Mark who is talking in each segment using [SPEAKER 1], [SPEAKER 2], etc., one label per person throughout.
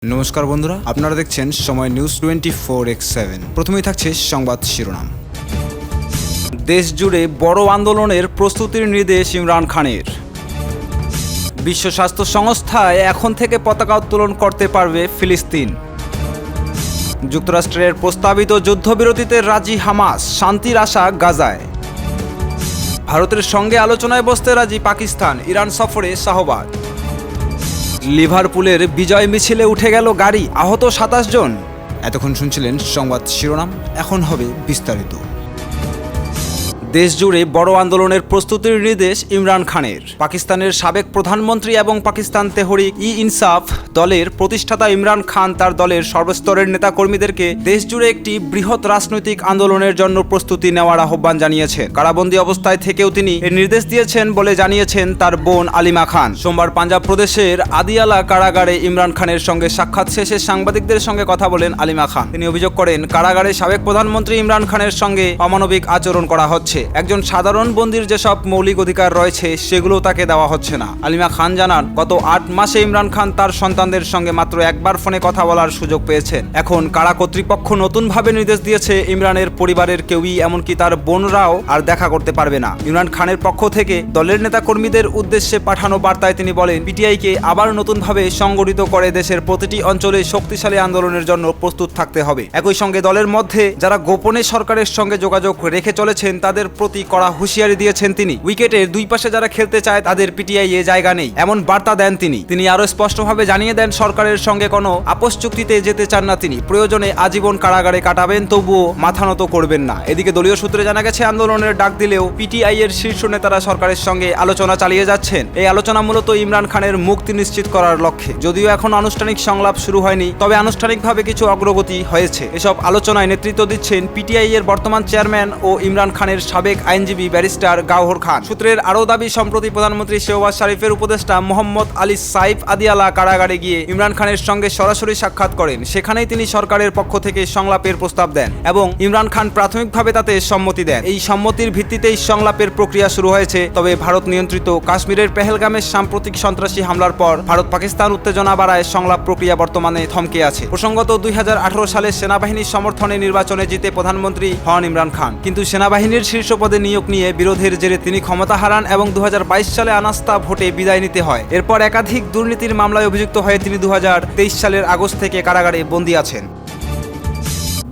[SPEAKER 1] নমস্কার বন্ধুরা, আপনারা দেখছেন সময় নিউজ 24x7। প্রথমেই থাকছে সংবাদ শিরোনাম। দেশ জুড়ে বড় আন্দোলনের প্রস্তুতির নির্দেশ ইমরান খানের। বিশ্ব স্বাস্থ্য সংস্থায় এখন থেকে পতাকা উত্তোলন করতে পারবে ফিলিস্তিন। যুক্তরাষ্ট্রের প্রস্তাবিত যুদ্ধবিরতিতে রাজি হামাস, শান্তির আশা গাজায়। ভারতের সঙ্গে আলোচনায় বসতে রাজি পাকিস্তান, ইরান সফরে শাহবাজ। লিভারপুলের বিজয় মিছিলে উঠে গেল গাড়ি, আহত 27 জন। এতক্ষণ শুনছিলেন সংবাদ শিরোনাম, এখন হবে বিস্তারিত। দেশ জুড়ে বড় আন্দোলনের প্রস্তুতির নির্দেশ ইমরান খানের। পাকিস্তানের সাবেক প্রধানমন্ত্রী এবং পাকিস্তান তেহরিক ই ইনসাফ দলের প্রতিষ্ঠাতা ইমরান খান তার দলের সর্বস্তরের নেতাকর্মীদেরকে দেশ জুড়ে একটি বৃহৎ রাজনৈতিক আন্দোলনের জন্য প্রস্তুতি নেওয়ার আহ্বান জানিয়েছেন। কারাবন্দী অবস্থায় থেকেও তিনি এর নির্দেশ দিয়েছেন বলে জানিয়েছেন তার বোন আলিমা খান। সোমবার পাঞ্জাব প্রদেশের আদিয়ালা কারাগারে ইমরান খানের সঙ্গে সাক্ষাৎ শেষে সাংবাদিকদের সঙ্গে কথা বলেন আলিমা খান। তিনি অভিযোগ করেন, কারাগারে সাবেক প্রধানমন্ত্রী ইমরান খানের সঙ্গে অমানবিক আচরণ করা হচ্ছে। একজন সাধারণ বন্দীর যেসব মৌলিক অধিকার রয়েছে সেগুলো তাকে দেওয়া হচ্ছে না। আলিমা খান জানান, গত 8 মাসে ইমরান খান তার সন্তানদের সঙ্গে মাত্র একবার ফোনে কথা বলার সুযোগ পেয়েছেন। এখন কারা কর্তৃপক্ষ নতুনভাবে নির্দেশ দিয়েছে ইমরানের পরিবারের কেউই, এমনকি তার বোনরাও আর দেখা করতে পারবে না। ইমরান খানের পক্ষ থেকে দলের নেতা কর্মীদের উদ্দেশ্যে পাঠানো বার্তায় তিনি বলেন, পিটিআইকে আবার নতুনভাবে সংগঠিত করে দেশের প্রতিটি অঞ্চলে শক্তিশালী আন্দোলনের জন্য প্রস্তুত থাকতে হবে। একই সঙ্গে দলের মধ্যে যারা গোপনে সরকারের সঙ্গে যোগাযোগ রেখে চলেছেন তাদের প্রতি কড়া হুঁশিয়ারি দিয়েছেন তিনি। উইকেটের দুই পাশে যারা খেলতে চায় তাদের পিটিআই এ জায়গা নেই, এমন বার্তা দেন তিনি আরো স্পষ্টভাবে জানিয়ে দেন, সরকারের সঙ্গে কোনো আপোষ চুক্তিতে যেতে চান না তিনি। প্রয়োজনে আজীবন কারাগারে কাটাবেন, তবুও মাথা নত করবেন না। এদিকে দলীয় সূত্রে জানা গেছে, আন্দোলনের ডাক দিলেও পিটিআই এর শীর্ষ নেতারা সরকারের সঙ্গে আলোচনা চালিয়ে যাচ্ছেন। এই আলোচনা মূলত ইমরান খানের মুক্তি নিশ্চিত করার লক্ষ্যে। যদিও এখন আনুষ্ঠানিক সংলাপ শুরু হয়নি, তবে আনুষ্ঠানিকভাবে কিছু অগ্রগতি হয়েছে। এসব আলোচনায় নেতৃত্ব দিচ্ছেন পিটিআই এর বর্তমান চেয়ারম্যান ও ইমরান খানের সাবেক আইনজীবী ব্যারিস্টার গাওহর খান। সূত্রের আরও দাবি, সম্প্রতি প্রধানমন্ত্রী শেহবাজ শরীফের উপদেষ্টা মোহাম্মদ আলী সাইফ আদিয়ালা কারাগারে গিয়ে ইমরান খানের সঙ্গে সরাসরি সাক্ষাৎ করেন। সেখানেই তিনি সরকারের পক্ষ থেকে সংলাপের প্রস্তাব দেন এবং ইমরান খান প্রাথমিকভাবে তাতে সম্মতি দেন। এই সম্মতির ভিত্তিতেই সংলাপের প্রক্রিয়া শুরু হয়েছে। তবে ভারত নিয়ন্ত্রিত কাশ্মীরের পেহেলগামের সাম্প্রতিক সন্ত্রাসী হামলার পর ভারত পাকিস্তান উত্তেজনা বাড়ায় সংলাপ প্রক্রিয়া বর্তমানে থমকে আছে। প্রসঙ্গত, 2018 সালে সেনাবাহিনীর সমর্থনে নির্বাচনে জিতে প্রধানমন্ত্রী হন ইমরান খান, কিন্তু সেনাবাহিনীর শীর্ষ পদে নিয়োগ নিয়ে বিরোধের জেরে তিনি ক্ষমতা হারান এবং 2022 সালে অনাস্থা ভোটে বিদায় নিতে হয়। এরপর একাধিক দুর্নীতির মামলায় অভিযুক্ত হয়ে তিনি 2023 সালের আগস্ট থেকে কারাগারে বন্দী আছেন।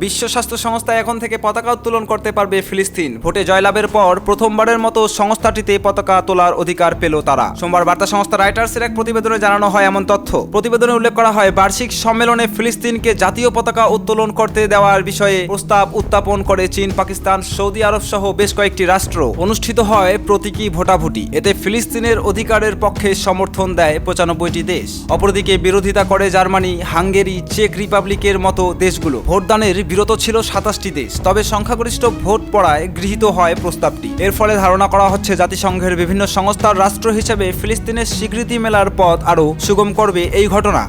[SPEAKER 1] বিশ্ব স্বাস্থ্য সংস্থা এখন থেকে পতাকা উত্তোলন করতে পারবে ফিলিস্তিন। ভোটে জয়লাভের পর প্রথমবারের মতো সংস্থাটিতে পতাকা তোলার অধিকার পেল তারা। সোমবার বার্তা সংস্থা রাইটার্সের এক প্রতিবেদনে জানানো হয় এমন তথ্য। প্রতিবেদনে উল্লেখ করা হয়, বার্ষিক সম্মেলনে ফিলিস্তিনকে জাতীয় পতাকা উত্তোলন করতে দেওয়ার বিষয়ে প্রস্তাব উত্থাপন করে চীন, পাকিস্তান, সৌদি আরব সহ বেশ কয়েকটি রাষ্ট্র। অনুষ্ঠিত হয় প্রতীকী ভোটাভুটি। এতে ফিলিস্তিনের অধিকারের পক্ষে সমর্থন দেয় 95টি দেশ। অপরদিকে বিরোধিতা করে জার্মানি, হাঙ্গেরি, চেক রিপাবলিকের মতো দেশগুলো। ভোটদানের বিরত ছিল 27টি দেশ। তবে সংখ্যাগরিষ্ঠ ভোট পড়ায় গৃহীত হয় প্রস্তাবটি। এর ফলে ধারণা করা হচ্ছে, জাতিসংঘের বিভিন্ন সংস্থার রাষ্ট্র হিসেবে ফিলিস্তিনের স্বীকৃতি মেলার পথ আরও সুগম করবে এই ঘটনা।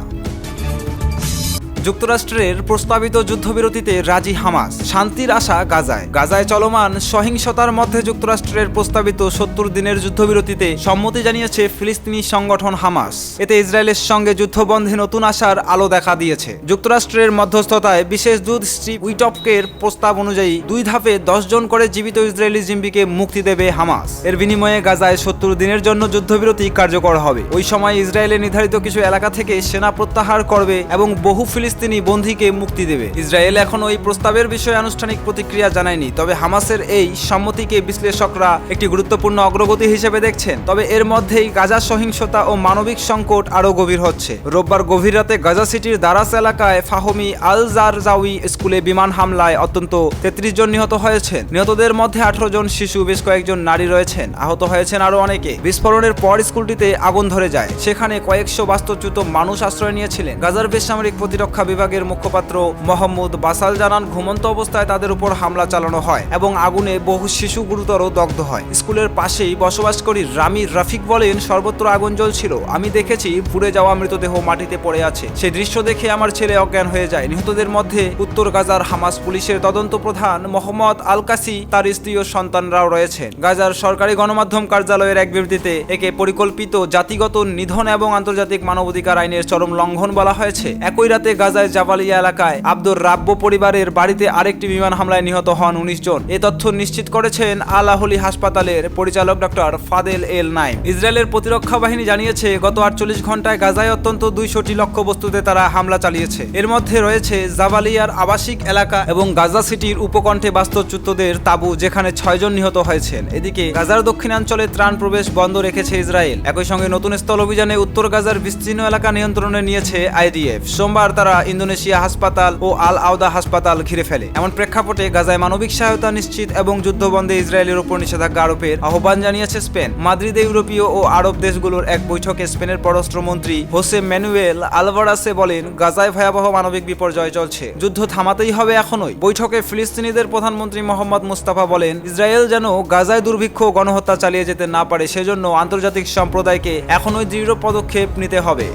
[SPEAKER 1] যুক্তরাষ্ট্রের প্রস্তাবিত যুদ্ধবিরতিতে রাজি হামাস, শান্তির আশা গাজায়। গাজায় চলমান সহিংসতার মধ্যে যুক্তরাষ্ট্রের প্রস্তাবিত 70 দিনের যুদ্ধবিরতিতে সম্মতি জানিয়েছে ফিলিস্তিনি সংগঠন হামাস। এতে ইসরায়েলের সঙ্গে যুদ্ধবন্ধে নতুন আশার আলো দেখা দিয়েছে। যুক্তরাষ্ট্রের মধ্যস্থতায় বিশেষ দূত স্টিভ উইটকের প্রস্তাব অনুযায়ী 2 ধাপে 10 জন করে জীবিত ইসরায়েলি জিম্মিকে মুক্তি দেবে হামাস। এর বিনিময়ে গাজায় 70 দিনের জন্য যুদ্ধবিরতি কার্যকর হবে। ওই সময় ইসরায়েলে নির্ধারিত কিছু এলাকা থেকে সেনা প্রত্যাহার করবে এবং বহু ফিলিস্তিনি বন্দীকে মুক্তি দেবে। ইসরায়েল এখন ওই প্রস্তাবের বিষয়ে আনুষ্ঠানিক প্রতিক্রিয়া জানায়নি। তবে হামাসের এই সম্মতিকে বিশ্লেষকরা একটি গুরুত্বপূর্ণ অগ্রগতি হিসেবে দেখছেন। তবে এর মধ্যেই গাজা সহিংসতা ও মানবিক সংকট আরও গভীর হচ্ছে। রোববার গভীর রাতে গাজা সিটির দারাস এলাকায় ফাহমি আল জারজাউই স্কুলে বিমান হামলায় অন্তত 33 জন নিহত হয়েছেন। নিহতদের মধ্যে 18 জন শিশু, বেশ কয়েকজন নারী রয়েছেন। আহত হয়েছেন আরও অনেকে। বিস্ফোরণের পর স্কুলটিতে আগুন ধরে যায়। সেখানে কয়েকশো বাস্তুচ্যুত মানুষ আশ্রয় নিয়েছিলেন। গাজার বেসামরিক প্রতিরক্ষা প্রতিরক্ষা বিভাগের মুখপাত্র মোহাম্মদ বাসাল জানান, ঘুমন্ত অবস্থায় তাদের উপর হামলা চালানো হয় এবং আগুনে বহু শিশু গুরুতর দগ্ধ হয়। স্কুলের পাশেই বসবাসকারী রামি রাফিক বলেন, সর্বত্র আগুন জ্বলছিল। আমি দেখেছি পুড়ে যাওয়া মৃতদেহ মাটিতে পড়ে আছে। সেই দৃশ্য দেখে আমার ছেলে অজ্ঞান হয়ে যায়। নিহতদের মধ্যে উত্তর গাজার হামাস পুলিশের তদন্ত প্রধান মোহাম্মদ আল কাসি, তার স্ত্রী ও সন্তানরাও রয়েছেন। গাজার সরকারি গণমাধ্যম কার্যালয়ের এক বিবৃতিতে একে পরিকল্পিত জাতিগত নিধন এবং আন্তর্জাতিক মানবাধিকার আইনের চরম লঙ্ঘন বলা হয়েছে। একই রাতে গাজায় জাবালিয়া এলাকায় আব্দুর রাব্ব পরিবারের বাড়িতে আরেকটি বিমান হামলায় নিহত হন 19 জন। এ তথ্য নিশ্চিত করেছেন আল আহলি হাসপাতালের পরিচালক ডক্টর ফাদেল এল নাইম। ইসরায়েলের প্রতিরক্ষা বাহিনী জানিয়েছে, গত 48 ঘন্টায় গাজায় অত্যন্ত 200টি লক্ষ্যবস্তুতে তারা হামলা চালিয়েছে। এর মধ্যে রয়েছে জাবালিয়ার আবাসিক এলাকা এবং গাজা সিটির উপকণ্ঠে বাস্তুচ্যুতদের তাঁবু, যেখানে 6 জন নিহত হয়েছেন। এদিকে গাজার দক্ষিণাঞ্চলে ত্রাণ প্রবেশ বন্ধ রেখেছে ইসরায়েল। একই সঙ্গে নতুন স্থল অভিযানে উত্তর গাজার বিস্তীর্ণ এলাকা নিয়ন্ত্রণে নিয়েছে আইডিএফ। সোমবার তারা ইন্দোনেশিয়া হাসপাতাল ও আল আওদা হাসপাতাল ঘিরে ফেলে। এমন প্রেক্ষাপটে গাজায় মানবিক সহায়তা নিশ্চিত এবং যুদ্ধবন্ধে ইসরায়েলের উপর নিষেধাজ্ঞা আরোপের আহ্বান জানিয়েছে স্পেন। মাদ্রিদে ইউরোপীয় ও আরব দেশগুলোর এক বৈঠকে স্পেনের পররাষ্ট্রমন্ত্রী হোসে ম্যানুয়েল আলভারাসে বলেন, গাজায় ভয়াবহ মানবিক বিপর্যয় চলছে, যুদ্ধ থামাতেই হবে এখনই। বৈঠকে ফিলিস্তিনিদের প্রধানমন্ত্রী মোহাম্মদ মুস্তাফা বলেন, ইসরায়েল যেন গাজায় দুর্ভিক্ষ ও গণহত্যা চালিয়ে যেতে না পারে, সেজন্য আন্তর্জাতিক সম্প্রদায়কে এখনই দৃঢ় পদক্ষেপ নিতে হবে।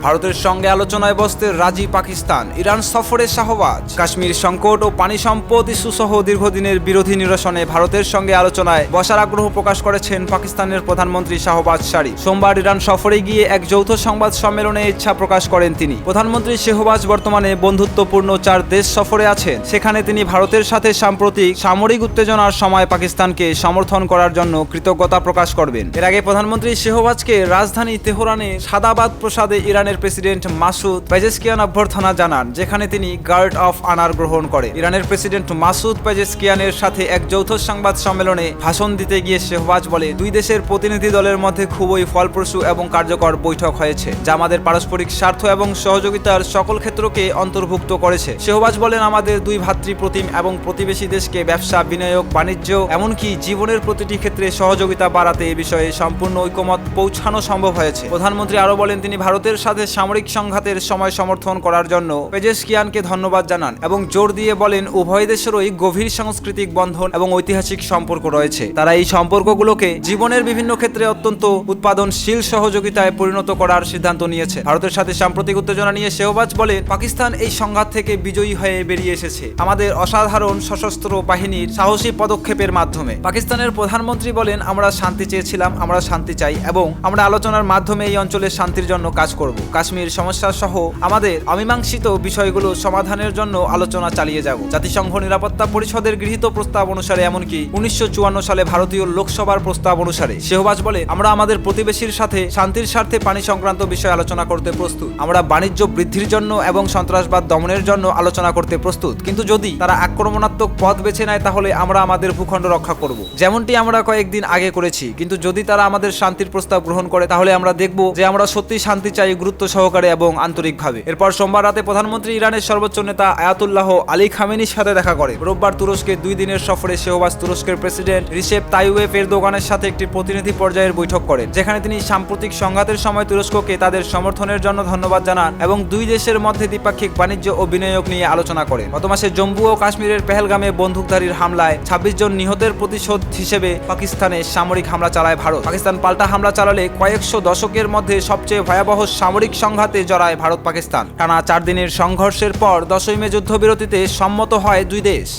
[SPEAKER 1] ভারতের সঙ্গে আলোচনায় বসতে রাজি পাকিস্তান। ইরান সফরে শাহবাজ। কাশ্মীর সংকট ও পানি সম্পদ ইস্যু সহ দীর্ঘদিনের বিরোধী নিরসনে ভারতের সঙ্গে আলোচনায় বসার আগ্রহ প্রকাশ করেছেন পাকিস্তানের প্রধানমন্ত্রী শাহবাজ শরীফ। সোমবার ইরান সফরে গিয়ে এক যৌথ সংবাদ সম্মেলনে ইচ্ছা প্রকাশ করেন তিনি। প্রধানমন্ত্রী শাহবাজ বর্তমানে বন্ধুত্বপূর্ণ 4 দেশ সফরে আছেন। সেখানে তিনি ভারতের সাথে সাম্প্রতিক সামরিক উত্তেজনার সময় পাকিস্তানকে সমর্থন করার জন্য কৃতজ্ঞতা প্রকাশ করবেন। এর আগে প্রধানমন্ত্রী শাহবাজকে রাজধানী তেহরানে সাদাবাদ প্রাসাদে ইরানের প্রেসিডেন্ট মাসুদ পেজেশকিয়ান অভ্যর্থনা জানান, যেখানে তিনি গার্ড অফ অনার গ্রহণ করেন। ইরানের প্রেসিডেন্ট মাসুদ পেজেশকিয়ানের সাথে এক যৌথ সংবাদ সম্মেলনে ভাষণ দিতে গিয়ে শাহবাজ বলে, দুই দেশের প্রতিনিধি দলের মধ্যে খুবই ফলপ্রসূ এবং কার্যকর বৈঠক হয়েছে, যা আমাদের পারস্পরিক স্বার্থ এবং সহযোগিতার সকল ক্ষেত্রকে অন্তর্ভুক্ত করেছে। শাহবাজ বলেন, আমাদের দুই ভ্রাতৃপ্রতিম এবং প্রতিবেশী দেশকে ব্যবসা, বিনিয়োগ, বাণিজ্য এমনকি জীবনের প্রতিটি ক্ষেত্রে সহযোগিতা বাড়াতে এ বিষয়ে সম্পূর্ণ ঐকমত পৌঁছানো সম্ভব হয়েছে। প্রধানমন্ত্রী আরও বলেন, তিনি ভারতের সাথে সামরিক সংঘাতের সময় সমর্থন করার জন্য পেজেশকিয়ানকে ধন্যবাদ জানান এবং জোর দিয়ে বলেন, উভয় দেশেরই গভীর সাংস্কৃতিক বন্ধন এবং ঐতিহাসিক সম্পর্ক রয়েছে। তারা এই সম্পর্কগুলোকে জীবনের বিভিন্ন ক্ষেত্রে অত্যন্ত উৎপাদনশীল সহযোগিতায় পরিণত করার সিদ্ধান্ত নিয়েছে। ভারতের সাথে সাম্প্রতিক উত্তেজনা নিয়ে শাহবাজ বলেন, পাকিস্তান এই সংঘাত থেকে বিজয়ী হয়ে বেরিয়ে এসেছে আমাদের অসাধারণ সশস্ত্র বাহিনীর সাহসী পদক্ষেপের মাধ্যমে। পাকিস্তানের প্রধানমন্ত্রী বলেন, আমরা শান্তি চেয়েছিলাম, আমরা শান্তি চাই এবং আমরা আলোচনার মাধ্যমে এই অঞ্চলের শান্তির জন্য কাজ করব। কাশ্মীর সমস্যা সহ আমাদের অমীমাংসিত বিষয়গুলো সমাধানের জন্য আলোচনা চালিয়ে যাব। জাতিসংঘ নিরাপত্তা পরিষদের গৃহীত প্রস্তাব অনুসারে, এমনকি 1954 সালে ভারতীয় লোকসভার প্রস্তাব অনুসারে। শাহবাজ বলে, আমরা আমাদের প্রতিবেশীর সাথে শান্তির স্বার্থে পানি সংক্রান্ত বিষয়ে আলোচনা করতে প্রস্তুত। আমরা বাণিজ্য বৃদ্ধির জন্য এবং সন্ত্রাসবাদ দমনের জন্য আলোচনা করতে প্রস্তুত, কিন্তু যদি তারা আক্রমণাত্মক পথ বেছে নেয় তাহলে আমরা আমাদের ভূখণ্ড রক্ষা করব, যেমনটি আমরা কয়েকদিন আগে করেছি। কিন্তু যদি তারা আমাদের শান্তির প্রস্তাব গ্রহণ করে তাহলে আমরা দেখব যে আমরা সত্যি শান্তি চাই, গুরুত্ব সহকারে এবং আন্তরিকভাবে। এরপর সোমবার রাতে প্রধানমন্ত্রী ইরানের সর্বোচ্চ নেতা আয়াতুল্লাহ আলী খামেনির সাথে দেখা করে। রোববার তুরস্কে 2 দিনের সফরে শাহবাজ তুরস্কের প্রেসিডেন্ট রিসেপ তাইয়ুপ এরদোগানের সাথে একটি প্রতিনিধি পর্যায়ের বৈঠক করেন, যেখানে তিনি সাম্প্রতিক সংঘাতের সময় তুরস্ককে তাদের সমর্থনের জন্য ধন্যবাদ জানান এবং দুই দেশের মধ্যে দ্বিপাক্ষিক বাণিজ্য ও বিনিয়োগ নিয়ে আলোচনা করেন। গত মাসে জম্মু ও কাশ্মীরের পেহেলগামে বন্দুকধারীর হামলায় 26 জন নিহতের প্রতিশোধ হিসেবে পাকিস্তানে সামরিক হামলা চালায় ভারত। পাকিস্তান পাল্টা হামলা চালালে কয়েকশো দশকের মধ্যে সবচেয়ে ভয়াবহ সামরিক সংঘাতে জড়ায় ভারত পাকিস্তান। টানা 4 দিনের সংঘর্ষের পর 10ই মে যুদ্ধবিরতিতে সম্মত হয় দুই দেশ।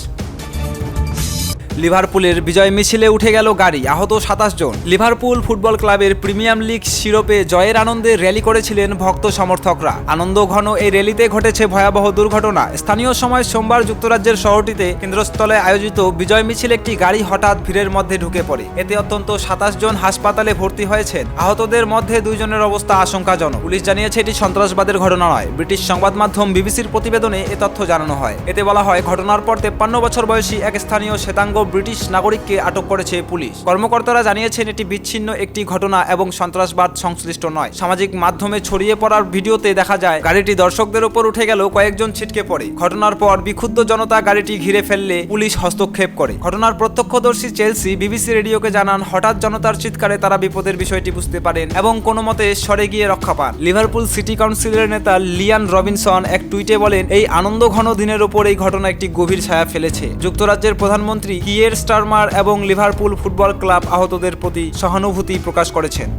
[SPEAKER 1] লিভারপুলের বিজয় মিছিলে উঠে গেল গাড়ি, আহত 27 জন। লিভারপুল ফুটবল ক্লাবের প্রিমিয়ার লিগ শিরোপে জয়ের আনন্দে র্যালি করেছিলেন ভক্ত সমর্থকরা। আনন্দ ঘন এই র্যালিতে ঘটেছে ভয়াবহ দুর্ঘটনা। স্থানীয় সময় সোমবার যুক্তরাজ্যের শহরটিতে কেন্দ্রস্থলে আয়োজিত বিজয় মিছিল একটি গাড়ি হঠাৎ ভিড়ের মধ্যে ঢুকে পড়ে। এতে অন্তত 27 জন হাসপাতালে ভর্তি হয়েছেন। আহতদের মধ্যে 2 জনের অবস্থা আশঙ্কাজনক। পুলিশ জানিয়েছে এটি সন্ত্রাসবাদের ঘটনা নয়। ব্রিটিশ সংবাদ মাধ্যম বিবিসির প্রতিবেদনে এ তথ্য জানানো হয়। এতে বলা হয়, ঘটনার পর 53 বছর বয়সী এক স্থানীয় শ্বেতাঙ্গ ব্রিটিশ নাগরিককে আটক করেছে পুলিশ। কর্মকর্তারা জানিয়েছেন এটি বিচ্ছিন্ন একটি ঘটনা এবং সন্ত্রাসবাদ সংশ্লিষ্ট নয়। সামাজিক মাধ্যমে ছড়িয়ে পড়ার ভিডিওতে দেখা যায় গাড়িটি দর্শকদের উপর উঠে গেল, কয়েকজন ছিটকে পড়ে। ঘটনার পর বিক্ষুব্ধ জনতা গাড়িটি ঘিরে ফেললে পুলিশ হস্তক্ষেপ করে। ঘটনার প্রত্যক্ষদর্শী চেলসি বিবিসি রেডিওকে জানান, হঠাৎ জনতার চিৎকারে তারা বিপদের বিষয়টি বুঝতে পারেন এবং কোনো মতে সরে গিয়ে রক্ষা পান। লিভারপুল সিটি কাউন্সিলের নেতা লিয়ান রবিনসন এক টুইটে বলেন, এই আনন্দঘন দিনের ওপর এই ঘটনা একটি গভীর ছায়া ফেলেছে। যুক্তরাজ্যের প্রধানমন্ত্রী কিয়ের স্টারমার এবং লিভারপুল ফুটবল ক্লাব আহতদের প্রতি সহানুভূতি প্রকাশ করেছেন।